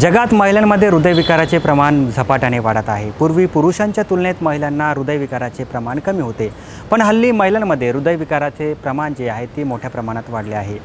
जगात महिलांमध्ये हृदयविकाराचे प्रमाण झपाट्याने वाढत आहे। पूर्वी पुरुषांच्या तुलनेत महिलांना हृदयविकाराचे प्रमाण कमी होते, पण हल्ली महिलांमध्ये हृदयविकाराचे प्रमाण जे आहे ते मोठ्या प्रमाणात वाढले आहे।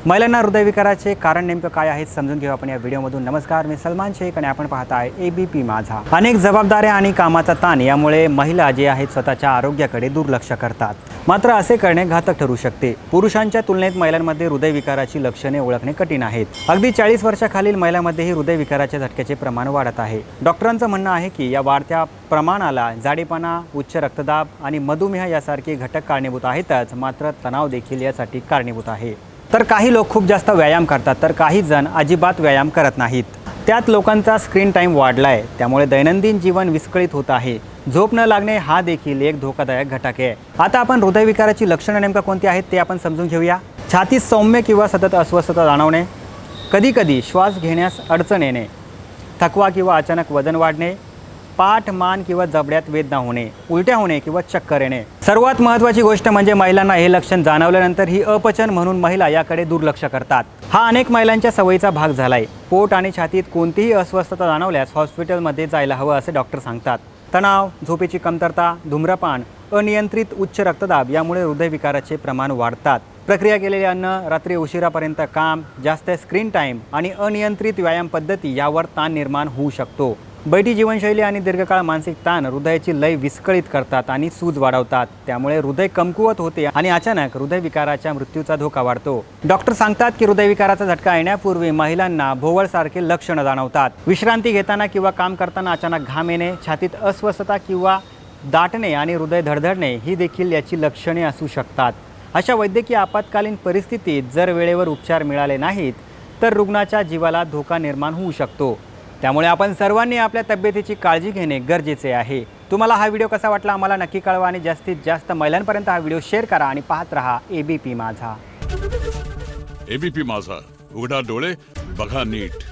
महिलांना हृदयविकाराचे कारण नेमकं काय आहे समजून घेऊ आपण या व्हिडिओमधून। नमस्कार, मी सलमान शेख आणि आपण पाहत आहे एबीपी माझा। अनेक जबाबदाऱ्या आणि कामाचा ताण यामुळे महिला जे आहेत स्वतःच्या आरोग्याकडे दुर्लक्ष करतात, मात्र असे करणे घातक ठरू शकते। पुरुषांच्या तुलनेत महिलांमध्ये हृदयविकाराची लक्षणे ओळखणे कठीण आहेत। अगदी 40 वर्षाखालील महिलांमध्येही हृदयविकाराच्या झटक्याचे प्रमाण वाढत आहे। डॉक्टरांचं म्हणणं आहे की या वाढत्या प्रमाणाला जाडेपणा, उच्च रक्तदाब आणि मधुमेह यासारखे घटक कारणीभूत आहेतच, मात्र तणाव देखील यासाठी कारणीभूत आहे। तर काही लोक खूप जास्त व्यायाम करतात, तर काही जण अजिबात व्यायाम करत नाहीत। त्यात लोकांचा स्क्रीन टाइम वाढलाय, त्यामुळे दैनंदिन जीवन विस्कळीत होत आहे। झोप न लागणे हा देखील एक धोकादायक घटक आहे। आता आपण हृदयविकाराची लक्षणे नेमका कोणती आहेत ते आपण समजून घेऊया। छातीत सौम्य किंवा सतत अस्वस्थता जाणवणे, कधीकधी श्वास घेण्यास अडचण येणे, थकवा किंवा अचानक वजन वाढणे, पाठ, मान किंवा जबड्यात वेदना होणे, उलट्या होणे किंवा चक्कर येणे। सर्वात महत्त्वाची गोष्ट म्हणजे महिलांना हे लक्षण जाणवल्यानंतर ही अपचन म्हणून महिला याकडे दुर्लक्ष करतात। हा अनेक महिलांच्या सवयीचा भाग झालाय। पोट आणि छातीत कोणतीही अस्वस्थता जाणवल्यास हॉस्पिटलमध्ये जायला हवं असे डॉक्टर सांगतात। तणाव, झोपेची कमतरता, धूम्रपान, अनियंत्रित उच्च रक्तदाब यामुळे हृदयविकाराचे प्रमाण वाढतात। प्रक्रिया केलेले अन्न, रात्री उशिरापर्यंत काम, जास्त स्क्रीन टाईम आणि अनियंत्रित व्यायाम पद्धती यावर ताण निर्माण होऊ शकतो। बैठी जीवनशैली आणि दीर्घकाळ मानसिक ताण हृदयाची लय विस्कळीत करतात आणि सूज वाढवतात, त्यामुळे हृदय कमकुवत होते आणि अचानक हृदयविकाराच्या मृत्यूचा धोका वाढतो। डॉक्टर सांगतात की हृदयविकाराचा झटका येण्यापूर्वी महिलांना भोवळसारखे लक्षणं जाणवतात। विश्रांती घेताना किंवा काम करताना अचानक घाम येणे, छातीत अस्वस्थता किंवा दाटणे आणि हृदय धडधडणे ही देखील याची लक्षणे असू शकतात। अशा वैद्यकीय आपत्कालीन परिस्थितीत जर वेळेवर उपचार मिळाले नाहीत तर रुग्णाच्या जीवाला धोका निर्माण होऊ शकतो। त्यामुळे आपण सर्वांनी आपल्या तब्येतीची काळजी घेणे गरजेचे आहे। तुम्हाला हा व्हिडिओ कसा वाटला आम्हाला नक्की कळवा आणि जास्तीत जास्त महिलांपर्यंत हा व्हिडिओ शेअर करा आणि पाहत रहा एबीपी माझा। एबीपी माझा, उघडा डोळे बघा नीट।